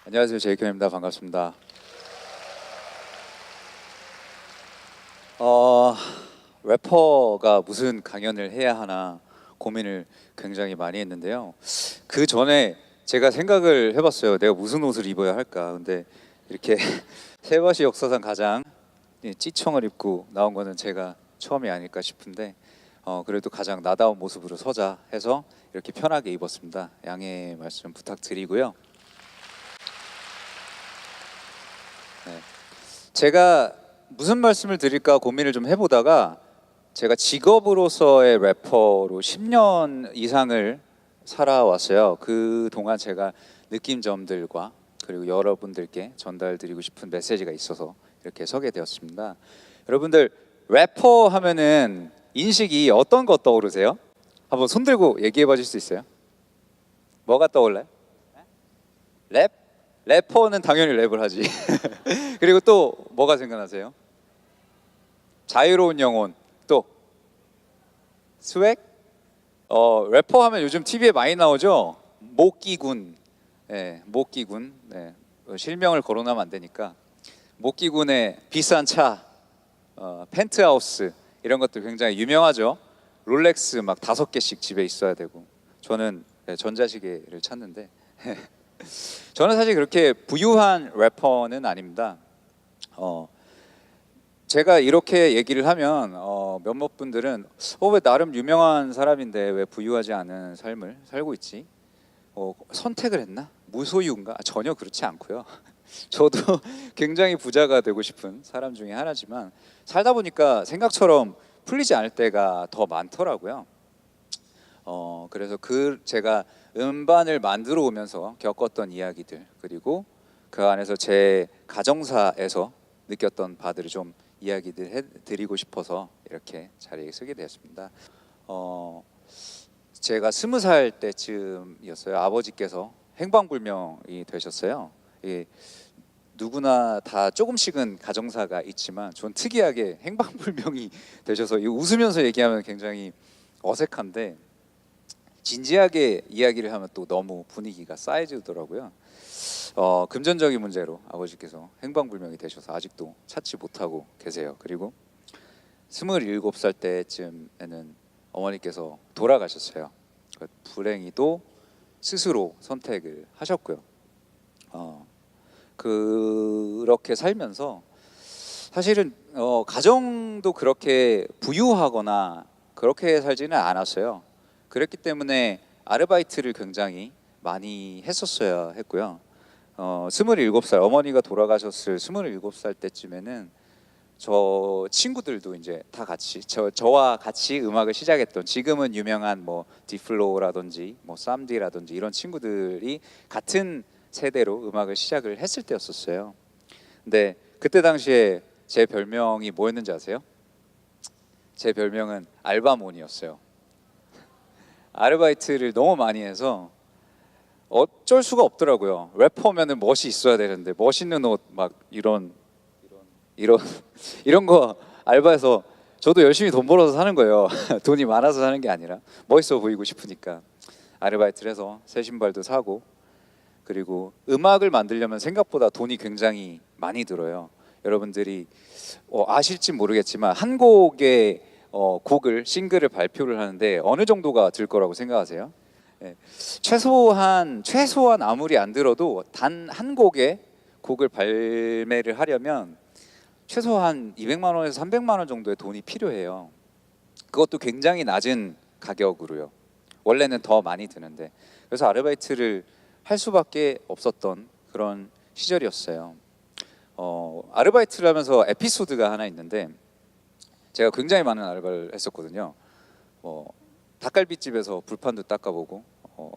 안녕하세요, 제이크입니다. 반갑습니다. 어, 래퍼가 무슨 강연을 해야 하나 고민을 굉장히 많이 했는데요. 그 전에 제가 생각을 해봤어요. 내가 무슨 옷을 입어야 할까. 근데 이렇게 세바시 역사상 가장 찌청을 입고 나온 거는 제가 처음이 아닐까 싶은데 그래도 가장 나다운 모습으로 서자 해서 이렇게 편하게 입었습니다. 양해 말씀 부탁드리고요. 네. 제가 무슨 말씀을 드릴까 고민을 좀 해보다가 제가 직업으로서의 래퍼로 10년 이상을 살아왔어요. 그 동안 제가 느낀 점들과 그리고 여러분들께 전달드리고 싶은 메시지가 있어서 이렇게 서게 되었습니다. 여러분들 래퍼 하면은 인식이 어떤 거 떠오르세요? 한번 손 들고 얘기해 봐줄 수 있어요? 뭐가 떠올라요? 랩? 래퍼는 당연히 랩을 하지. 그리고 또 뭐가 생각나세요? 자유로운 영혼. 또 스웩? 래퍼 하면 요즘 TV에 많이 나오죠. 모끼군. 네, 모끼군. 네, 실명을 거론하면 안 되니까. 모끼군의 비싼 차, 펜트하우스 이런 것들 굉장히 유명하죠. 롤렉스 막 5개씩 집에 있어야 되고. 저는 전자시계를 찾는데 저는 사실 그렇게 부유한 래퍼는 아닙니다. 제가 이렇게 얘기를 하면 몇몇 분들은 왜 나름 유명한 사람인데 왜 부유하지 않은 삶을 살고 있지? 선택을 했나? 무소유인가? 전혀 그렇지 않고요. 저도 굉장히 부자가 되고 싶은 사람 중에 하나지만 살다 보니까 생각처럼 풀리지 않을 때가 더 많더라고요. 그래서 제가 음반을 만들어 오면서 겪었던 이야기들 그리고 그 안에서 제 가정사에서 느꼈던 바들을 좀 이야기들 해드리고 싶어서 이렇게 자리에 서게 되었습니다. 제가 20살 때쯤이었어요. 아버지께서 행방불명이 되셨어요. 누구나 다 조금씩은 가정사가 있지만 전 특이하게 행방불명이 되셔서 웃으면서 얘기하면 굉장히 어색한데 진지하게 이야기를 하면 또 너무 분위기가 쌓여지더라고요. 금전적인 문제로 아버지께서 행방불명이 되셔서 아직도 찾지 못하고 계세요. 그리고 27살 때쯤에는 어머니께서 돌아가셨어요. 불행히도 스스로 선택을 하셨고요. 그렇게 살면서 사실은 가정도 그렇게 부유하거나 그렇게 살지는 않았어요. 그랬기 때문에 아르바이트를 굉장히 많이 했었어야 했고요. 27살 어머니가 돌아가셨을 27살 때쯤에는 저 친구들도 이제 다 같이 저와 같이 음악을 시작했던 지금은 유명한 뭐 디플로우라든지 뭐 쌈디라든지 이런 친구들이 같은 세대로 음악을 시작을 했을 때였었어요. 근데 그때 당시에 제 별명이 뭐였는지 아세요? 제 별명은 알바몬이었어요. 아르바이트를 너무 많이 해서 어쩔 수가 없더라고요. 래퍼면은 멋이 있어야 되는데 멋있는 옷 막 이런 이런 거 알바해서 저도 열심히 돈 벌어서 사는 거예요. 돈이 많아서 사는 게 아니라 멋있어 보이고 싶으니까 아르바이트를 해서 새 신발도 사고 그리고 음악을 만들려면 생각보다 돈이 굉장히 많이 들어요. 여러분들이 아실지 모르겠지만 한 곡의 곡을 싱글을 발표를 하는데 어느 정도가 들 거라고 생각하세요? 네. 최소한 아무리 안 들어도 단 한 곡의 곡을 발매를 하려면 최소한 200만 원에서 300만 원 정도의 돈이 필요해요. 그것도 굉장히 낮은 가격으로요. 원래는 더 많이 드는데 그래서 아르바이트를 할 수밖에 없었던 그런 시절이었어요. 아르바이트를 하면서 에피소드가 하나 있는데 제가 굉장히 많은 알바를 했었거든요. 닭갈비집에서 불판도 닦아보고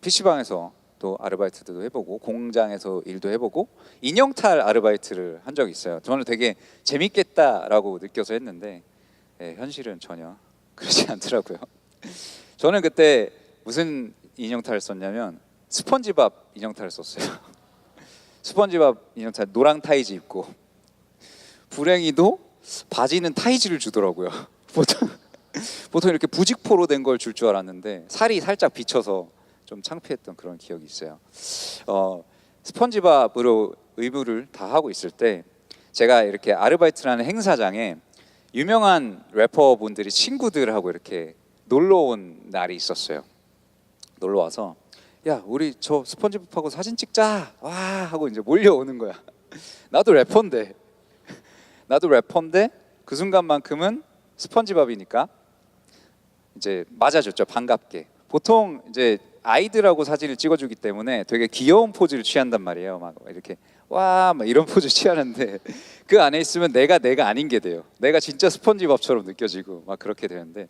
PC방에서 또 아르바이트도 해보고 공장에서 일도 해보고 인형탈 아르바이트를 한 적이 있어요. 저는 되게 재밌겠다라고 느껴서 했는데 현실은 전혀 그렇지 않더라고요. 저는 그때 무슨 인형탈을 썼냐면 스펀지밥 인형탈을 썼어요. 스펀지밥 인형탈 노랑 타이즈 입고 불행히도 바지는 타이즈를 주더라고요. 보통 이렇게 부직포로 된 걸 줄 알았는데 살이 살짝 비쳐서 좀 창피했던 그런 기억이 있어요. 스펀지밥으로 의무를 다 하고 있을 때 제가 이렇게 아르바이트라는 행사장에 유명한 래퍼분들이 친구들하고 이렇게 놀러 온 날이 있었어요. 놀러 와서 야 우리 저 스펀지밥하고 사진 찍자 와 하고 이제 몰려오는 거야. 나도 래퍼인데 그 순간만큼은 스펀지밥이니까 이제 맞아줬죠. 반갑게. 보통 이제 아이들하고 사진을 찍어주기 때문에 되게 귀여운 포즈를 취한단 말이에요. 막 이렇게 와 막 이런 포즈 취하는데 그 안에 있으면 내가 아닌 게 돼요. 내가 진짜 스펀지밥처럼 느껴지고 막 그렇게 되는데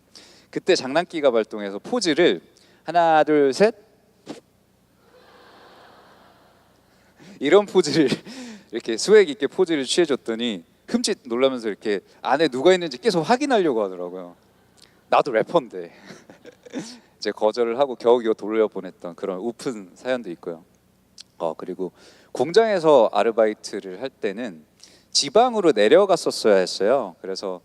그때 장난기가 발동해서 포즈를 하나 둘 셋 이런 포즈를 이렇게 스웩 있게 포즈를 취해줬더니 흠칫 놀라면서 이렇게 안에 누가 있는지 계속 확인하려고 하더라고요. 나도 래퍼인데 이제 거절을 하고 겨우겨우 돌려보냈던 그런 우픈 사연도 있고요. 그리고 공장에서 아르바이트를 할 때는 지방으로 내려갔었어야 했어요. 그래서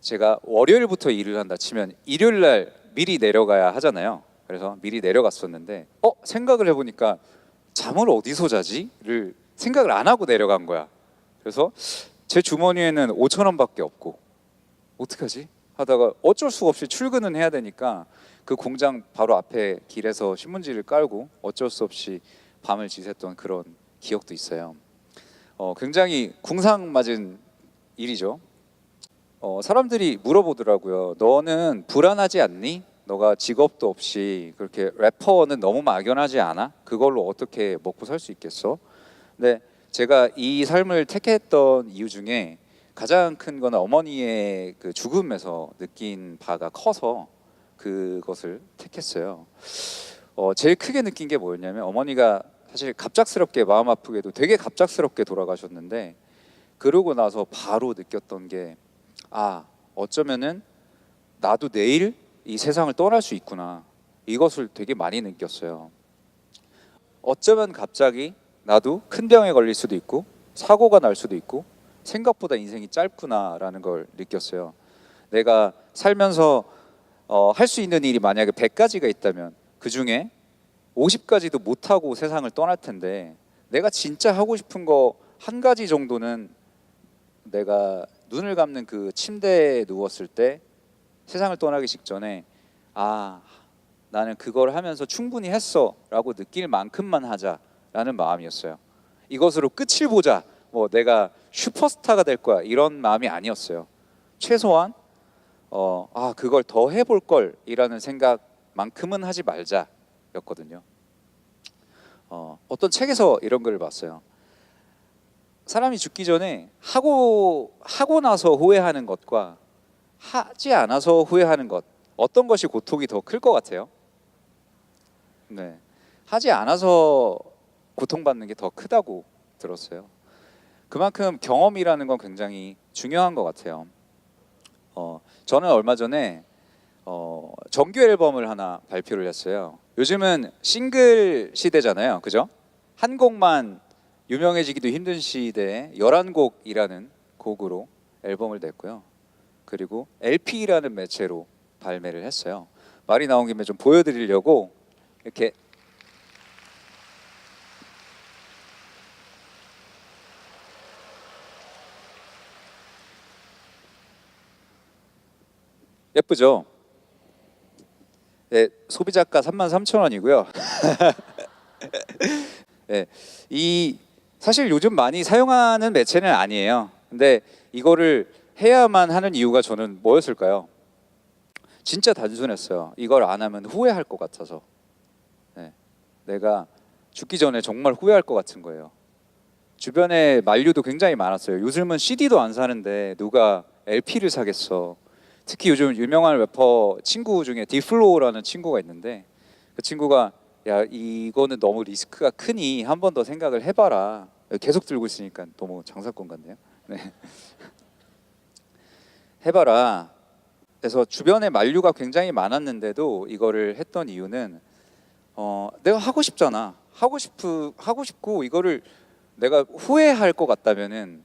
제가 월요일부터 일을 한다 치면 일요일 날 미리 내려가야 하잖아요. 그래서 미리 내려갔었는데 생각을 해보니까 잠을 어디서 자지?를 생각을 안 하고 내려간 거야. 그래서 제 주머니에는 5천 원밖에 없고 어떡하지? 하다가 어쩔 수가 없이 출근은 해야 되니까 그 공장 바로 앞에 길에서 신문지를 깔고 어쩔 수 없이 밤을 지샜던 그런 기억도 있어요. 굉장히 궁상맞은 일이죠. 사람들이 물어보더라고요. 너는 불안하지 않니? 너가 직업도 없이 그렇게 래퍼는 너무 막연하지 않아? 그걸로 어떻게 먹고 살 수 있겠어? 근데 제가 이 삶을 택했던 이유 중에 가장 큰 건 어머니의 그 죽음에서 느낀 바가 커서 그것을 택했어요. 제일 크게 느낀 게 뭐였냐면 어머니가 사실 갑작스럽게 마음 아프게도 되게 갑작스럽게 돌아가셨는데 그러고 나서 바로 느꼈던 게 어쩌면은 나도 내일 이 세상을 떠날 수 있구나. 이것을 되게 많이 느꼈어요. 어쩌면 갑자기 나도 큰 병에 걸릴 수도 있고 사고가 날 수도 있고 생각보다 인생이 짧구나라는 걸 느꼈어요. 내가 살면서 할 수 있는 일이 만약에 100가지가 있다면 그 중에 50가지도 못하고 세상을 떠날 텐데 내가 진짜 하고 싶은 거 한 가지 정도는 내가 눈을 감는 그 침대에 누웠을 때 세상을 떠나기 직전에 나는 그걸 하면서 충분히 했어 라고 느낄 만큼만 하자라는 마음이었어요. 이것으로 끝을 보자, 뭐 내가 슈퍼스타가 될 거야 이런 마음이 아니었어요. 최소한 그걸 더 해볼 걸 이라는 생각만큼은 하지 말자 였거든요. 어떤 책에서 이런 글을 봤어요. 사람이 죽기 전에 하고 나서 후회하는 것과 하지 않아서 후회하는 것, 어떤 것이 고통이 더 클 것 같아요? 네, 하지 않아서 고통받는 게 더 크다고 들었어요. 그만큼 경험이라는 건 굉장히 중요한 것 같아요. 저는 얼마 전에 정규 앨범을 하나 발표를 했어요. 요즘은 싱글 시대잖아요, 그죠? 한 곡만 유명해지기도 힘든 시대에 11곡이라는 곡으로 앨범을 냈고요. 그리고 LP라는 매체로 발매를 했어요. 말이 나온 김에 좀 보여드리려고 이렇게 예쁘죠? 네, 소비자가 33,000원이고요. 네, 사실 요즘 많이 사용하는 매체는 아니에요. 근데 이거를 해야만 하는 이유가 저는 뭐였을까요? 진짜 단순했어요. 이걸 안 하면 후회할 것 같아서. 네, 내가 죽기 전에 정말 후회할 것 같은 거예요. 주변에 만류도 굉장히 많았어요. 요즘은 CD도 안 사는데 누가 LP를 사겠어. 특히 요즘 유명한 래퍼 친구 중에 디플로우라는 친구가 있는데 그 친구가 야 이거는 너무 리스크가 크니 한 번 더 생각을 해봐라. 계속 들고 있으니까 너무 장사꾼 같네요. 네. 해봐라. 그래서 주변에 만류가 굉장히 많았는데도 이거를 했던 이유는 내가 하고 싶잖아. 하고 싶고 이거를 내가 후회할 것 같다면은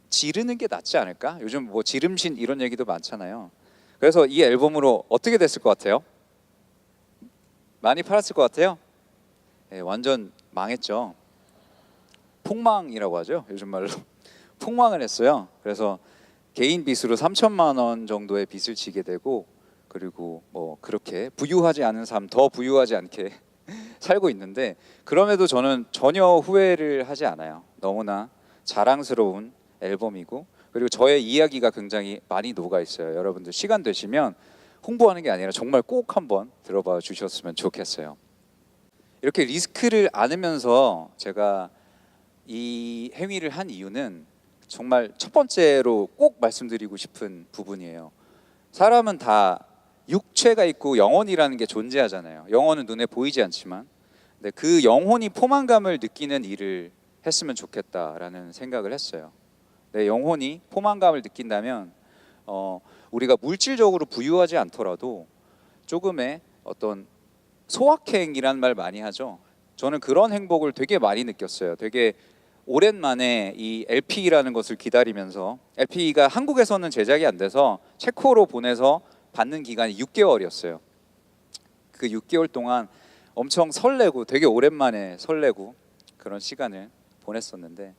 지르는 게 낫지 않을까? 요즘 뭐 지름신 이런 얘기도 많잖아요. 그래서 이 앨범으로 어떻게 됐을 것 같아요? 많이 팔았을 것 같아요? 완전 망했죠. 폭망이라고 하죠, 요즘 말로. 폭망을 했어요. 그래서 개인 빚으로 3천만 원 정도의 빚을 지게 되고, 그리고 뭐 그렇게 부유하지 않은 삶, 더 부유하지 않게 살고 있는데, 그럼에도 저는 전혀 후회를 하지 않아요. 너무나 자랑스러운 앨범이고, 그리고 저의 이야기가 굉장히 많이 녹아 있어요. 여러분들 시간 되시면 홍보하는 게 아니라 정말 꼭 한번 들어봐 주셨으면 좋겠어요. 이렇게 리스크를 안으면서 제가 이 행위를 한 이유는 정말 첫 번째로 꼭 말씀드리고 싶은 부분이에요. 사람은 다 육체가 있고 영혼이라는 게 존재하잖아요. 영혼은 눈에 보이지 않지만, 근데 그 영혼이 포만감을 느끼는 일을 했으면 좋겠다라는 생각을 했어요. 내 영혼이 포만감을 느낀다면 우리가 물질적으로 부유하지 않더라도 조금의 어떤 소확행이란 말 많이 하죠. 저는 그런 행복을 되게 많이 느꼈어요. 되게 오랜만에 이 LP라는 것을 기다리면서, LP가 한국에서는 제작이 안 돼서 체코로 보내서 받는 기간이 6개월이었어요. 그 6개월 동안 엄청 설레고 되게 오랜만에 설레고 그런 시간을 보냈었는데,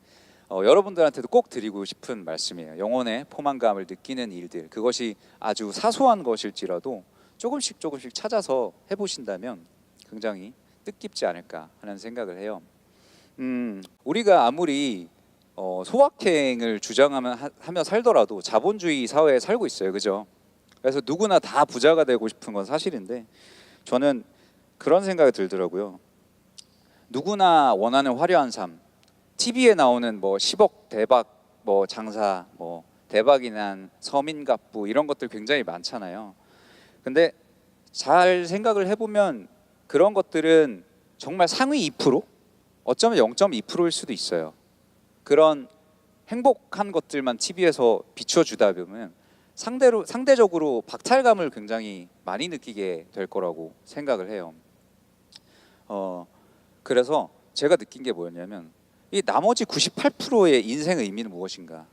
여러분들한테도 꼭 드리고 싶은 말씀이에요. 영혼의 포만감을 느끼는 일들, 그것이 아주 사소한 것일지라도 조금씩 찾아서 해보신다면 굉장히 뜻깊지 않을까 하는 생각을 해요. 우리가 아무리 소확행을 주장하며 살더라도 자본주의 사회에 살고 있어요, 그죠? 그래서 누구나 다 부자가 되고 싶은 건 사실인데, 저는 그런 생각이 들더라고요. 누구나 원하는 화려한 삶, TV에 나오는 뭐 10억 대박 뭐 장사, 뭐 대박이 난 서민갑부, 이런 것들 굉장히 많잖아요. 근데 잘 생각을 해보면 그런 것들은 정말 상위 2%? 어쩌면 0.2%일 수도 있어요. 그런 행복한 것들만 TV에서 비춰주다 보면 상대적으로 박탈감을 굉장히 많이 느끼게 될 거라고 생각을 해요. 그래서 제가 느낀 게 뭐였냐면, 이 나머지 98%의 인생의 의미는 무엇인가?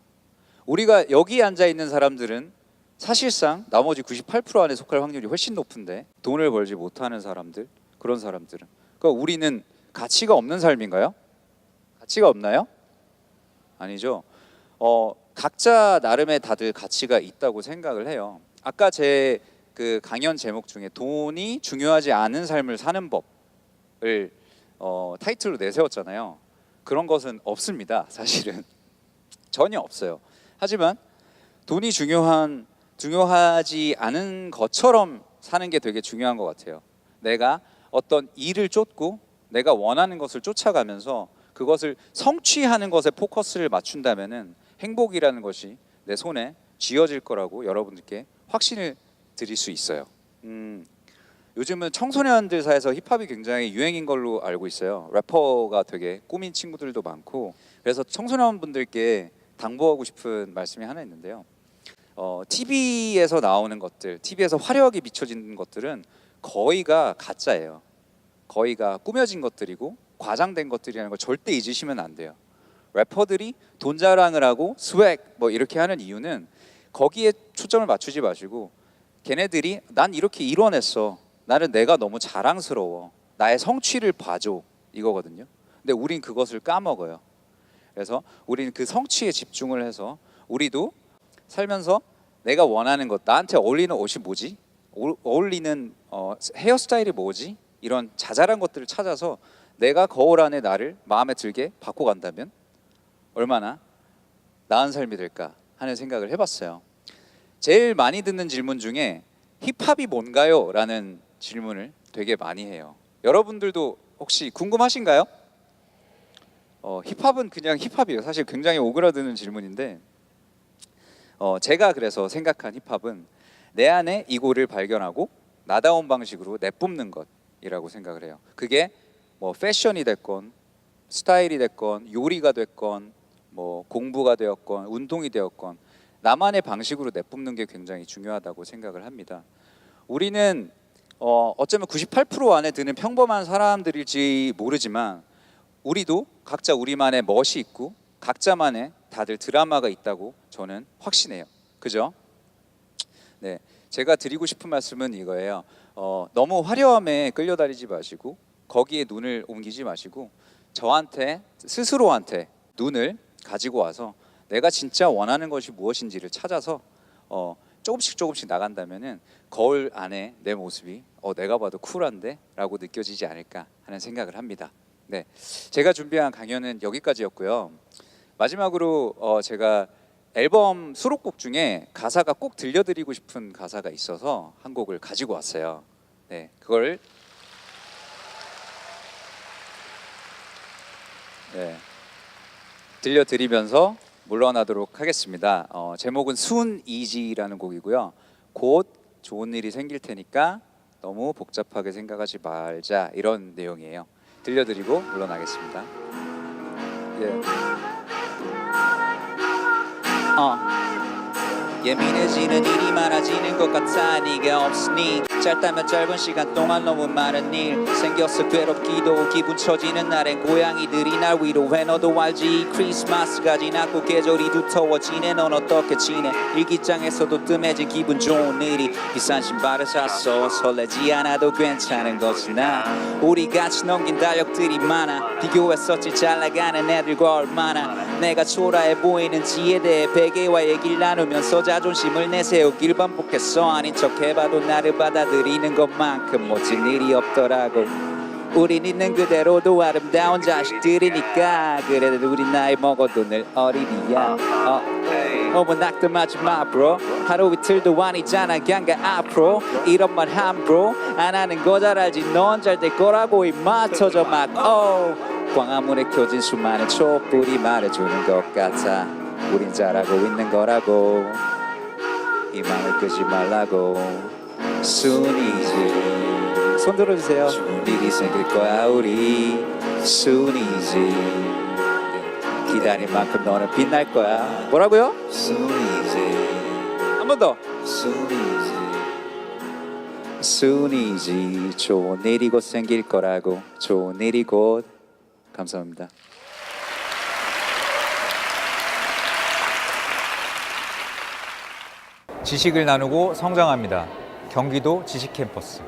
우리가 여기 앉아 있는 사람들은 사실상 나머지 98% 안에 속할 확률이 훨씬 높은데, 돈을 벌지 못하는 사람들, 그런 사람들은, 그러니까 우리는 가치가 없는 삶인가요? 가치가 없나요? 아니죠. 각자 나름의 다들 가치가 있다고 생각을 해요. 아까 제 그 강연 제목 중에 돈이 중요하지 않은 삶을 사는 법을 타이틀로 내세웠잖아요. 그런 것은 없습니다, 사실은. 전혀 없어요. 하지만 돈이 중요하지 않은 것처럼 사는 게 되게 중요한 것 같아요. 내가 어떤 일을 쫓고 내가 원하는 것을 쫓아가면서 그것을 성취하는 것에 포커스를 맞춘다면은 행복이라는 것이 내 손에 쥐어질 거라고 여러분들께 확신을 드릴 수 있어요. 요즘은 청소년들 사이에서 힙합이 굉장히 유행인 걸로 알고 있어요. 래퍼가 되게 꾸민 친구들도 많고, 그래서 청소년분들께 당부하고 싶은 말씀이 하나 있는데요. TV에서 나오는 것들, TV에서 화려하게 비춰지는 것들은 거의가 가짜예요. 거의가 꾸며진 것들이고 과장된 것들이라는 걸 절대 잊으시면 안 돼요. 래퍼들이 돈 자랑을 하고 스웩 뭐 이렇게 하는 이유는 거기에 초점을 맞추지 마시고, 걔네들이 난 이렇게 이뤄냈어, 나는 내가 너무 자랑스러워, 나의 성취를 봐줘, 이거거든요. 근데 우린 그것을 까먹어요. 그래서 우리는 그 성취에 집중을 해서 우리도 살면서 내가 원하는 것, 나한테 어울리는 옷이 뭐지? 어울리는 헤어스타일이 뭐지? 이런 자잘한 것들을 찾아서 내가 거울 안에 나를 마음에 들게 바꿔간다면 얼마나 나은 삶이 될까 하는 생각을 해봤어요. 제일 많이 듣는 질문 중에 힙합이 뭔가요? 라는 질문을 되게 많이 해요. 여러분들도 혹시 궁금하신가요? 힙합은 그냥 힙합이에요. 사실 굉장히 오그라드는 질문인데, 제가 그래서 생각한 힙합은 내 안에 이고를 발견하고 나다운 방식으로 내뿜는 것이라고 생각을 해요. 그게 뭐 패션이 됐건 스타일이 됐건 요리가 됐건 뭐 공부가 되었건 운동이 되었건 나만의 방식으로 내뿜는 게 굉장히 중요하다고 생각을 합니다. 우리는 어쩌면 98% 안에 드는 평범한 사람들일지 모르지만, 우리도 각자 우리만의 멋이 있고 각자만의 다들 드라마가 있다고 저는 확신해요. 그죠? 네, 제가 드리고 싶은 말씀은 이거예요. 너무 화려함에 끌려다니지 마시고 거기에 눈을 옮기지 마시고 저한테 스스로한테 눈을 가지고 와서 내가 진짜 원하는 것이 무엇인지를 찾아서 조금씩 나간다면은 거울 안에 내 모습이 내가 봐도 쿨한데? 라고 느껴지지 않을까 하는 생각을 합니다. 네, 제가 준비한 강연은 여기까지였고요. 마지막으로 제가 앨범 수록곡 중에 가사가 꼭 들려드리고 싶은 가사가 있어서 한 곡을 가지고 왔어요. 네, 그걸 들려드리면서 물러나도록 하겠습니다. 제목은 Soon Easy라는 곡이고요. 곧 좋은 일이 생길 테니까 너무 복잡하게 생각하지 말자, 이런 내용이에요. 들려드리고 물러나겠습니다. 예민해지는 일이 많아지는 것 같아. 네가 없으니 짧다면 짧은 시간 동안 너무 많은 일 생겨서 괴롭기도 기분 처지는 날엔 고양이들이 날 위로해. 너도 알지 크리스마스가 지났고 계절이 두터워지네. 넌 어떻게 지내? 일기장에서도 뜸해진 기분 좋은 일이 비싼 신발을 샀어. 설레지 않아도 괜찮은 것을 나. 우리 같이 넘긴 달력들이 많아. 비교했었지 잘 나가는 애들과 얼마나 내가 초라해 보이는지에 대해 베개와 얘기를 나누면서 자존심을 내세우길 반복했어. 아닌 척 해봐도 나를 받아들이는 것만큼 멋진 일이 없더라고. 우린 있는 그대로도 아름다운 자식들이니까. 그래도 우리 나이 먹어도 늘 어린이야. 너무 낙담하지 마 bro. 하루 이틀도 아니잖아 그냥 앞으로. 이런 말 함부로 안 하는 거 잘 알지. 넌 잘 될 거라고 임마. 터져 막 광화문에 켜진 수많은 촛불이 말해주는 것 같아. 우린 잘하고 있는 거라고. 이 맘을 끄지 말라고. Soon easy. 손 들어주세요. 좋은 일이 생길 거야 우리. Soon easy. 기다린 만큼 너는 빛날 거야. 뭐라고요? Soon easy. 한 번 더. Soon easy. Soon easy. 좋은 일이 곧 생길 거라고. 좋은 일이 곧. 감사합니다. 지식을 나누고 성장합니다. 경기도 지식캠퍼스.